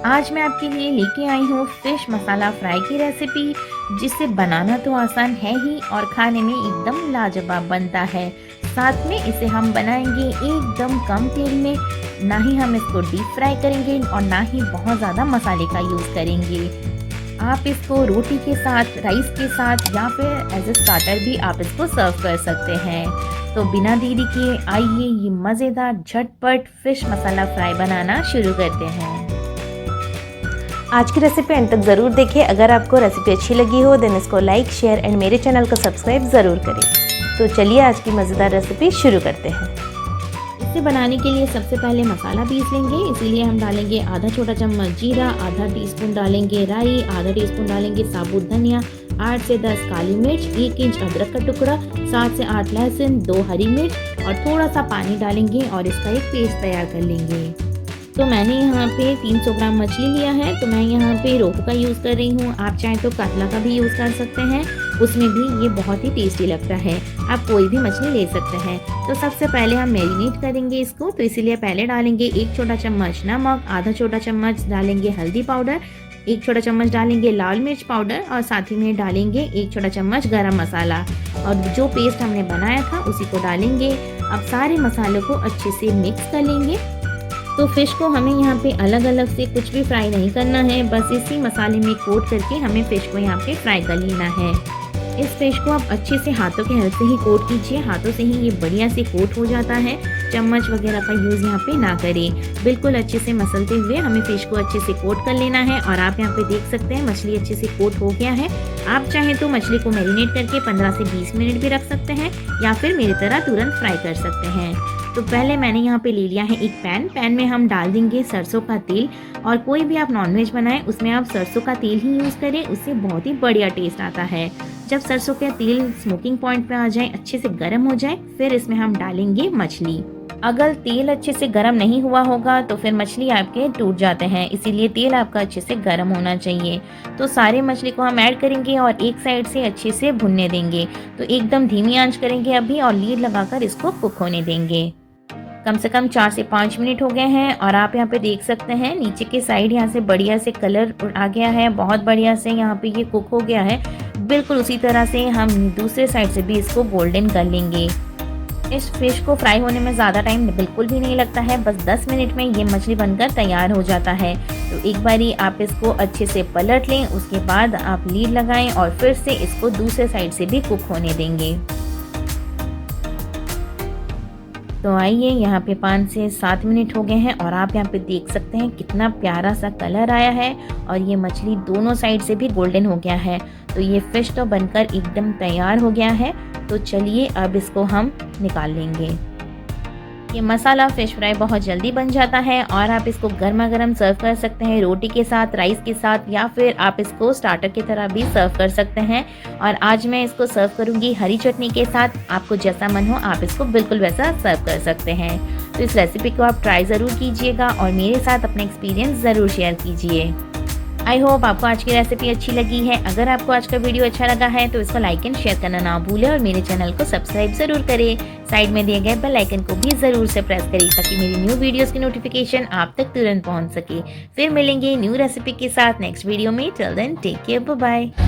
आज मैं आपके लिए लेके आई हूँ फ़िश मसाला फ्राई की रेसिपी, जिसे बनाना तो आसान है ही और खाने में एकदम लाजवाब बनता है। साथ में इसे हम बनाएंगे एकदम कम तेल में, ना ही हम इसको डीप फ्राई करेंगे और ना ही बहुत ज़्यादा मसाले का यूज़ करेंगे। आप इसको रोटी के साथ, राइस के साथ या फिर एज ए स्टार्टर भी आप इसको सर्व कर सकते हैं। तो बिना देरी किए आइए ये मज़ेदार झटपट फ़िश मसाला फ्राई बनाना शुरू करते हैं। आज की रेसिपी अंत तक ज़रूर देखिए। अगर आपको रेसिपी अच्छी लगी हो देन इसको लाइक, शेयर एंड मेरे चैनल को सब्सक्राइब ज़रूर करें। तो चलिए आज की मज़ेदार रेसिपी शुरू करते हैं। इसे बनाने के लिए सबसे पहले मसाला पीस लेंगे। इसीलिए हम डालेंगे आधा छोटा चम्मच जीरा, आधा टीस्पून डालेंगे राई, आधा टीस्पून डालेंगे साबुत धनिया, 8 से 10 काली मिर्च, 1 इंच अदरक का टुकड़ा, 7 से 8 लहसुन, 2 हरी मिर्च और थोड़ा सा पानी डालेंगे और इसका एक पेस्ट तैयार कर लेंगे। तो मैंने यहाँ पे 300 ग्राम मछली लिया है, तो मैं यहाँ पे रोहू का यूज़ कर रही हूँ। आप चाहें तो कातला का भी यूज़ कर सकते हैं, उसमें भी ये बहुत ही टेस्टी लगता है। आप कोई भी मछली ले सकते हैं। तो सबसे पहले हम मैरिनेट करेंगे इसको, तो इसीलिए पहले डालेंगे 1 छोटा चम्मच नमक, आधा छोटा चम्मच डालेंगे हल्दी पाउडर, 1 छोटा चम्मच डालेंगे लाल मिर्च पाउडर और साथ ही में डालेंगे 1 छोटा चम्मच गरम मसाला और जो पेस्ट हमने बनाया था उसी को डालेंगे। अब सारे मसालों को अच्छे से मिक्स कर लेंगे। तो फ़िश को हमें यहाँ पे अलग अलग से कुछ भी फ्राई नहीं करना है, बस इसी मसाले में कोट करके हमें फ़िश को यहाँ पे फ्राई कर लेना है। इस फ़िश को आप अच्छे से हाथों के हेल्प से ही कोट कीजिए, हाथों से ही ये बढ़िया से कोट हो जाता है। चम्मच वगैरह का यूज़ यहाँ पे ना करें, बिल्कुल अच्छे से मसलते हुए हमें फ़िश को अच्छे से कोट कर लेना है। और आप यहाँ पे देख सकते हैं मछली अच्छे से कोट हो गया है। आप चाहें तो मछली को मैरिनेट करके 15 से 20 मिनट भी रख सकते हैं या फिर मेरी तरह तुरंत फ्राई कर सकते हैं। तो पहले मैंने यहाँ पे ले लिया है एक पैन में हम डाल देंगे सरसों का तेल। और कोई भी आप नॉनवेज बनाएं उसमें आप सरसों का तेल ही यूज़ करें, उससे बहुत ही बढ़िया टेस्ट आता है। जब सरसों का तेल स्मोकिंग पॉइंट पे आ जाए, अच्छे से गर्म हो जाए, फिर इसमें हम डालेंगे मछली। अगर तेल अच्छे से गर्म नहीं हुआ होगा तो फिर मछली आपके टूट जाते हैं, इसीलिए तेल आपका अच्छे से गर्म होना चाहिए। तो सारे मछली को हम ऐड करेंगे और एक साइड से अच्छे से भुनने देंगे। तो एकदम धीमी आंच करेंगे अभी और लीड लगाकर इसको कुक होने देंगे। कम से कम 4 से 5 मिनट हो गए हैं और आप यहाँ पे देख सकते हैं नीचे की साइड यहाँ से बढ़िया से कलर आ गया है, बहुत बढ़िया से यहाँ पे ये कुक हो गया है। बिल्कुल उसी तरह से हम दूसरे साइड से भी इसको गोल्डन कर लेंगे। इस फिश को फ्राई होने में ज़्यादा टाइम बिल्कुल भी नहीं लगता है, बस 10 मिनट में ये मछली बनकर तैयार हो जाता है। तो एक बारी आप इसको अच्छे से पलट लें, उसके बाद आप लीड लगाएं और फिर से इसको दूसरे साइड से भी कुक होने देंगे। तो आइए यहाँ पे 5 से 7 मिनट हो गए हैं और आप यहाँ पे देख सकते हैं कितना प्यारा सा कलर आया है और ये मछली दोनों साइड से भी गोल्डन हो गया है। तो ये फ़िश तो बनकर एकदम तैयार हो गया है। तो चलिए अब इसको हम निकाल लेंगे। ये मसाला फ़िश फ्राई बहुत जल्दी बन जाता है और आप इसको गर्मा गर्म सर्व कर सकते हैं, रोटी के साथ, राइस के साथ या फिर आप इसको स्टार्टर की तरह भी सर्व कर सकते हैं। और आज मैं इसको सर्व करूंगी हरी चटनी के साथ। आपको जैसा मन हो आप इसको बिल्कुल वैसा सर्व कर सकते हैं। तो इस रेसिपी को आप ट्राई ज़रूर कीजिएगा और मेरे साथ अपना एक्सपीरियंस ज़रूर शेयर कीजिए। आई होप आपको आज की रेसिपी अच्छी लगी है। अगर आपको आज का वीडियो अच्छा लगा है तो इसको लाइक एंड शेयर करना ना भूलें और मेरे चैनल को सब्सक्राइब ज़रूर करें। साइड में दिए गए बेल आइकन को भी ज़रूर से प्रेस करें ताकि मेरी न्यू वीडियोस की नोटिफिकेशन आप तक तुरंत पहुंच सके। फिर मिलेंगे न्यू रेसिपी के साथ नेक्स्ट वीडियो में। Till then take care, bye bye.